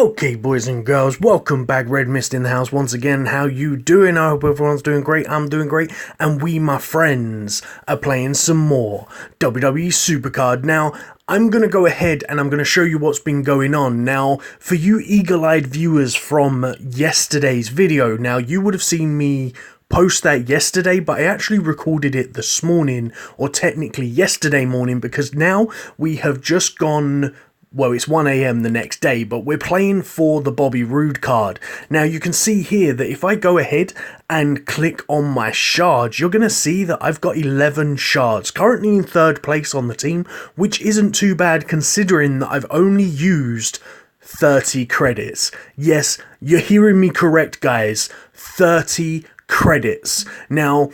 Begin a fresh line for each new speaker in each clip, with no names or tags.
Okay, boys and girls, welcome back. Redmissed in the house once again. How you doing? I hope everyone's doing great. I'm doing great, and we, my friends, are playing some more WWE Supercard. Now, I'm going to go ahead and I'm going to show you what's been going on. Now, for you eagle-eyed viewers from yesterday's video, now you would have seen me post that yesterday, but I actually recorded it this morning, or technically yesterday morning, because now we have just gone. Well, it's 1 AM the next day, but we're playing for the Bobby Roode card. Now, you can see here that if I go ahead and click on my shards, you're going to see that I've got 11 shards. Currently in third place on the team, which isn't too bad considering that I've only used 30 credits. Yes, you're hearing me correct, guys. 30 credits. Now,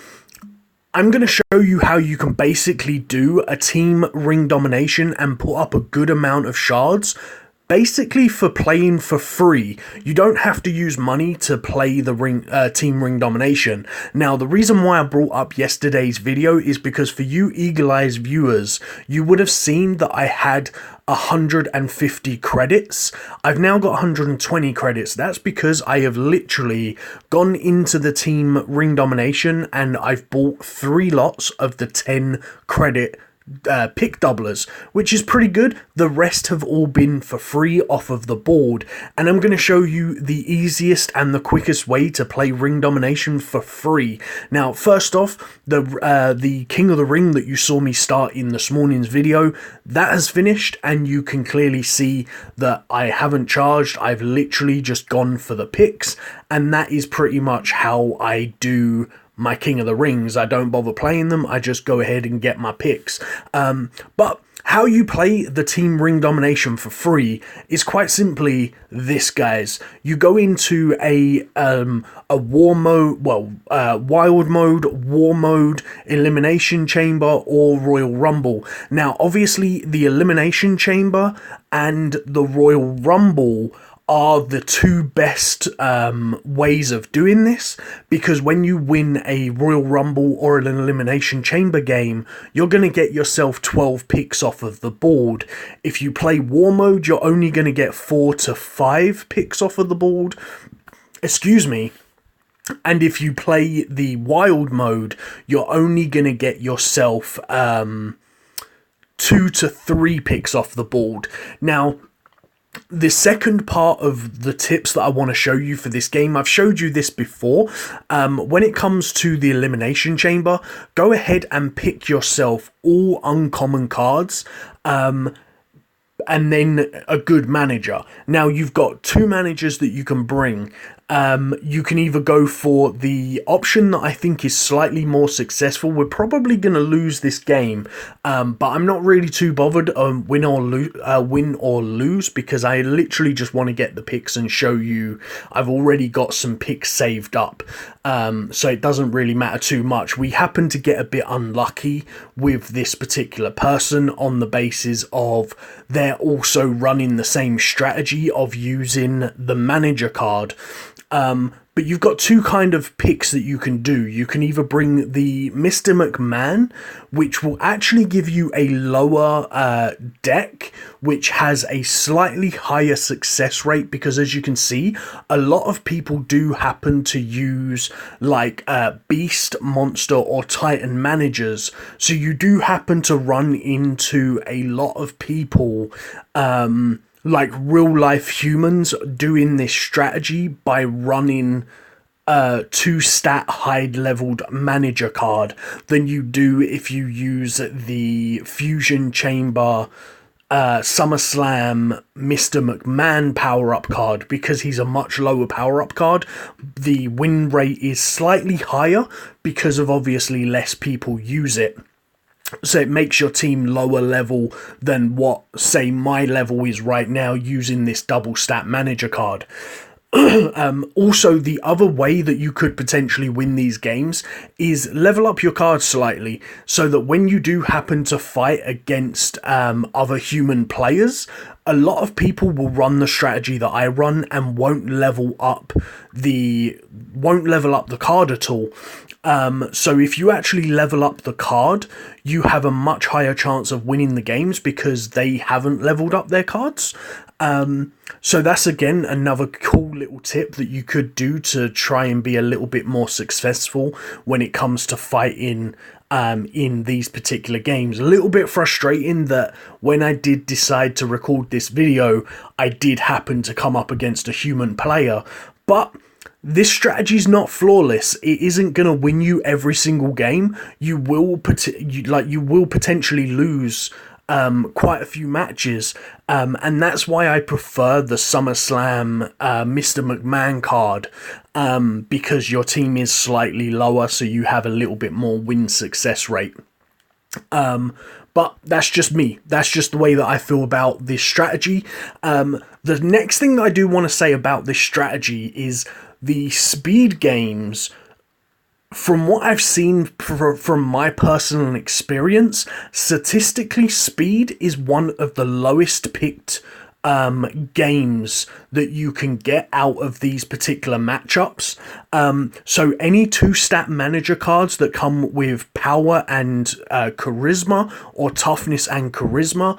I'm going to show you how you can basically do a team ring domination and put up a good amount of shards, basically for playing for free. You don't have to use money to play the team ring domination. Now, the reason why I brought up yesterday's video is because for you eagle-eyed viewers, you would have seen that I had 150 credits. I've now got 120 credits. That's because I have literally gone into the team ring domination and I've bought 3 lots of the 10 credit pick doublers, which is pretty good. The rest have all been for free off of the board, and I'm going to show you the easiest and the quickest way to play ring domination for free. Now, first off, the King of the Ring that you saw me start in this morning's video, that has finished, and you can clearly see that I haven't charged. I've literally just gone for the picks, and that is pretty much how I do my King of the Rings. I don't bother playing them, I just go ahead and get my picks. But how you play the team ring domination for free is quite simply this, guys. You go into a war mode, wild mode, war mode, elimination chamber, or Royal Rumble. Now, obviously, the elimination chamber and the Royal Rumble are the two best ways of doing this, because when you win a Royal Rumble or an Elimination Chamber game, you're going to get yourself 12 picks off of the board. If you play War Mode, you're only going to get 4 to 5 picks off of the board. Excuse me. And if you play the Wild Mode, you're only going to get yourself 2 to 3 picks off the board. Now, the second part of the tips that I want to show you for this game, I've showed you this before. When it comes to the elimination chamber, go ahead and pick yourself all uncommon cards, and then a good manager. Now, you've got 2 managers that you can bring. You can either go for the option that I think is slightly more successful. We're probably going to lose this game, but I'm not really too bothered win or lose, because I literally just want to get the picks and show you I've already got some picks saved up, so it doesn't really matter too much. We happen to get a bit unlucky with this particular person on the basis of they're also running the same strategy of using the manager card. But you've got 2 kind of picks that you can do. You can either bring the Mr. McMahon, which will actually give you a lower deck, which has a slightly higher success rate, because as you can see, a lot of people do happen to use like Beast, Monster, or Titan managers. So you do happen to run into a lot of people like real life humans doing this strategy by running 2 stat high leveled manager card than you do if you use the Fusion Chamber SummerSlam Mr. McMahon power up card, because he's a much lower power up card. The win rate is slightly higher because of obviously less people use it. So it makes your team lower level than what, say, my level is right now using this double stat manager card. Also, the other way that you could potentially win these games is level up your cards slightly, so that when you do happen to fight against other human players, a lot of people will run the strategy that I run and won't level up the card at all. So if you actually level up the card, you have a much higher chance of winning the games because they haven't leveled up their cards. So that's again another cool little tip that you could do to try and be a little bit more successful when it comes to fighting in these particular games. A little bit frustrating that when I did decide to record this video, I did happen to come up against a human player, but this strategy is not flawless. It isn't going to win you every single game. You will potentially lose quite a few matches, and that's why I prefer the SummerSlam Mr. McMahon card, because your team is slightly lower, so you have a little bit more win success rate. But that's just me. That's just the way that I feel about this strategy. The next thing that I do want to say about this strategy is the speed games. From what I've seen from my personal experience, statistically, speed is one of the lowest picked games that you can get out of these particular matchups. So any 2-stat manager cards that come with power and charisma, or toughness and charisma,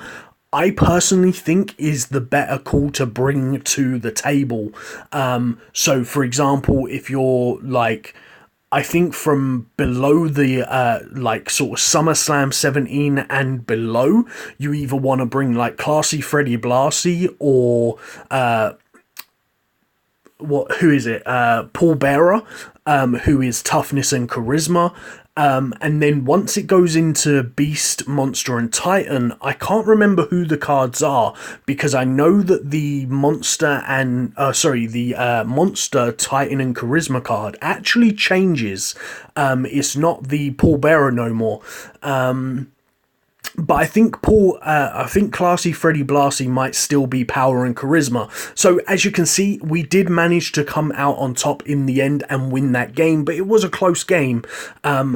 I personally think is the better call to bring to the table. So for example, if you're like, I think from below the sort of SummerSlam 17 and below, you either want to bring like Classy Freddie Blassie or Paul Bearer, who is toughness and charisma. And then once it goes into Beast, Monster, and Titan, I can't remember who the cards are, because I know that the Monster, Titan, and Charisma card actually changes. It's not the Paul Bearer no more. But I think Classy Freddie Blassie might still be power and charisma. So as you can see, we did manage to come out on top in the end and win that game, but it was a close game.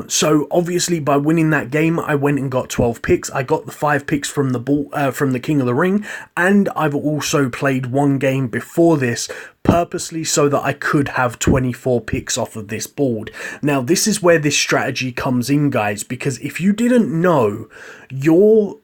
So obviously by winning that game, I went and got 12 picks. I got the 5 picks from the King of the Ring, and I've also played one game before this purposely so that I could have 24 picks off of this board. Now, this is where this strategy comes in, guys, because if you didn't know, your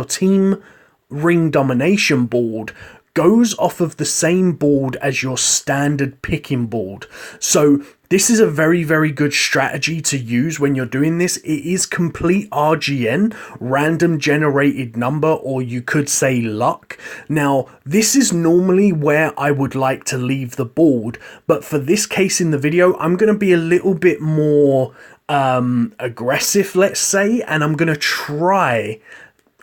team ring domination board goes off of the same board as your standard picking board. So this is a very, very good strategy to use when you're doing this. It is complete RGN, random generated number, or you could say luck. Now, this is normally where I would like to leave the board, but for this case in the video, I'm going to be a little bit more aggressive, let's say, and I'm going to try.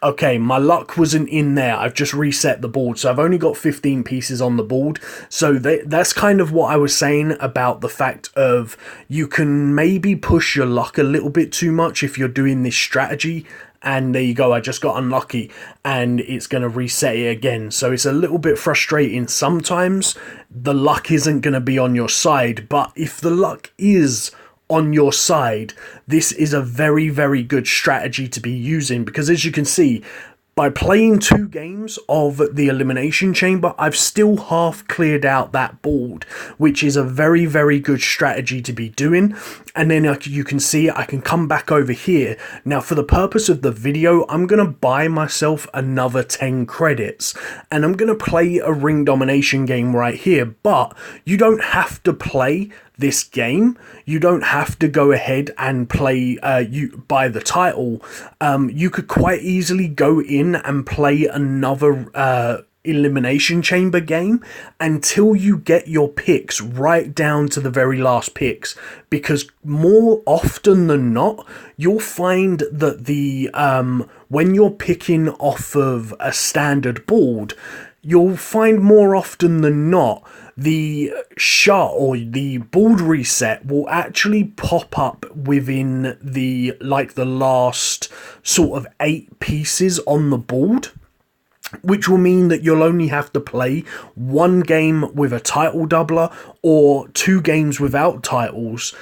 Okay, my luck wasn't in there. I've just reset the board, so I've only got 15 pieces on the board. So that's kind of what I was saying about the fact of you can maybe push your luck a little bit too much if you're doing this strategy. And there you go, I just got unlucky and it's going to reset it again. So it's a little bit frustrating. Sometimes the luck isn't going to be on your side, but if the luck is on your side, this is a very, very good strategy to be using, because as you can see, by playing 2 games of the Elimination Chamber, I've still half cleared out that board, which is a very, very good strategy to be doing. And then you can see I can come back over here. Now, for the purpose of the video, I'm going to buy myself another 10 credits, and I'm going to play a ring domination game right here. But you don't have to play this game. You don't have to go ahead and play buy the title. You could quite easily go in and play another Elimination Chamber game until you get your picks right down to the very last picks, because more often than not, you'll find that the when you're picking off of a standard board, you'll find more often than not the shot or the board reset will actually pop up within the last sort of 8 pieces on the board, which will mean that you'll only have to play 1 game with a title doubler or 2 games without titles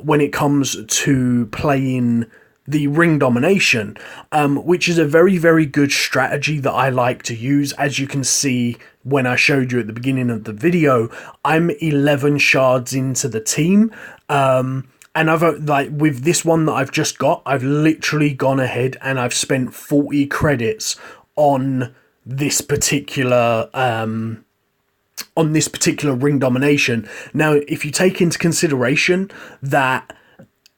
when it comes to playing the ring domination, which is a very, very good strategy that I like to use. As you can see when I showed you at the beginning of the video, I'm 11 shards into the team. And I've like with this one that I've just got, I've literally gone ahead and I've spent 40 credits on this particular ring domination. Now, if you take into consideration that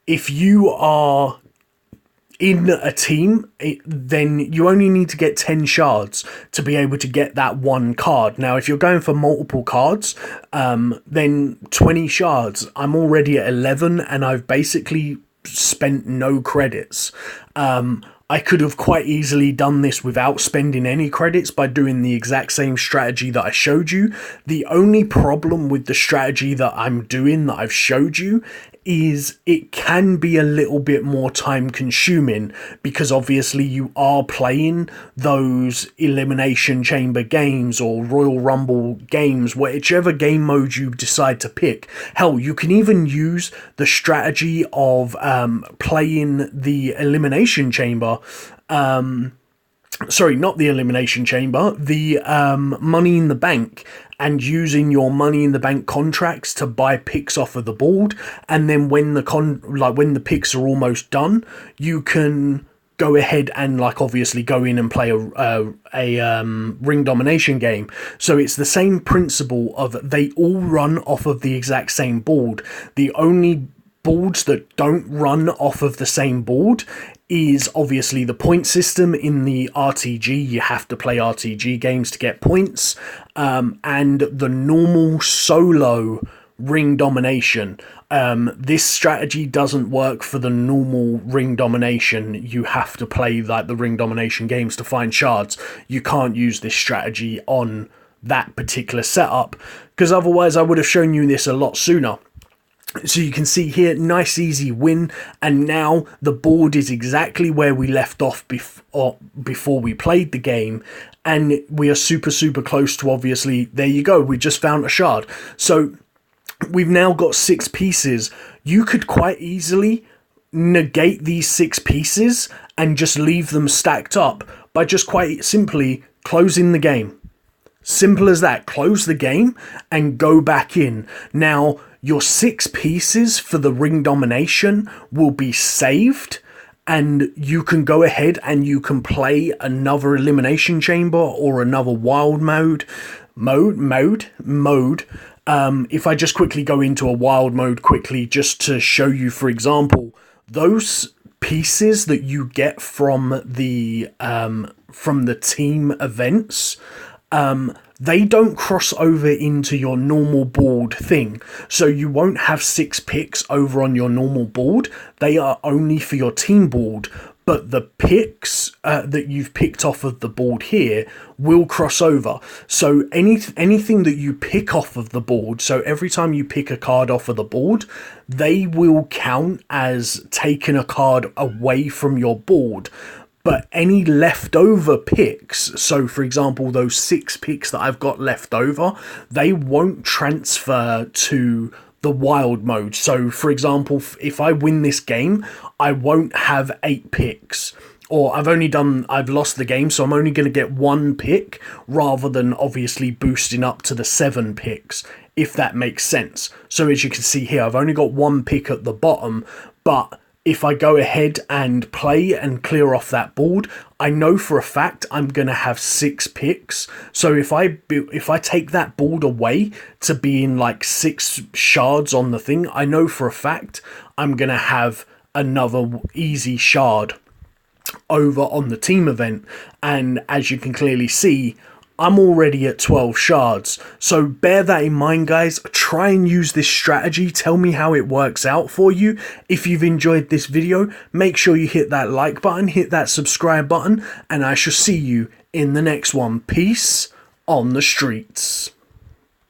if you are in a team, then you only need to get 10 shards to be able to get that one card. Now, if you're going for multiple cards, then 20 shards. I'm already at 11 and I've basically spent no credits. I could have quite easily done this without spending any credits by doing the exact same strategy that I showed you. The only problem with the strategy that I'm doing that I've showed you is it can be a little bit more time consuming, because obviously you are playing those elimination chamber games or Royal Rumble games, whichever game mode you decide to pick. Hell, you can even use the strategy of playing the elimination chamber, sorry, not the elimination chamber, the money in the bank, and using your money in the bank contracts to buy picks off of the board, and then when the picks are almost done, you can go ahead and obviously go in and play a ring domination game. So it's the same principle of they all run off of the exact same board. The only boards that don't run off of the same board is obviously the point system. In the RTG, you have to play RTG games to get points, and the normal solo ring domination. This strategy doesn't work for the normal ring domination. You have to play the ring domination games to find shards. You can't use this strategy on that particular setup, because otherwise I would have shown you this a lot sooner. So you can see here, nice easy win, and now the board is exactly where we left off before we played the game, and we are super close to, obviously, there you go, we just found a shard. So we've now got 6 pieces. You could quite easily negate these 6 pieces and just leave them stacked up by just quite simply closing the game. Simple as that. Close the game and go back in. Now, your 6 pieces for the ring domination will be saved, and you can go ahead and you can play another elimination chamber or another wild mode. If I just quickly go into a wild mode quickly, just to show you, for example, those pieces that you get from the team events, they don't cross over into your normal board thing. So you won't have 6 picks over on your normal board. They are only for your team board. But the picks that you've picked off of the board here will cross over. So anything that you pick off of the board, so every time you pick a card off of the board, they will count as taking a card away from your board. But any leftover picks, so for example, those 6 picks that I've got left over, they won't transfer to the wild mode. So for example, if I win this game, I won't have 8 picks. Or I've lost the game, so I'm only going to get 1 pick, rather than obviously boosting up to the 7 picks, if that makes sense. So as you can see here, I've only got 1 pick at the bottom, but if I go ahead and play and clear off that board, I know for a fact I'm going to have 6 picks. So if I take that board away to being 6 shards on the thing, I know for a fact I'm going to have another easy shard over on the team event. And as you can clearly see, I'm already at 12 shards. So bear that in mind, guys. Try and use this strategy. Tell me how it works out for you. If you've enjoyed this video, make sure you hit that like button, hit that subscribe button, and I shall see you in the next one. Peace on the streets.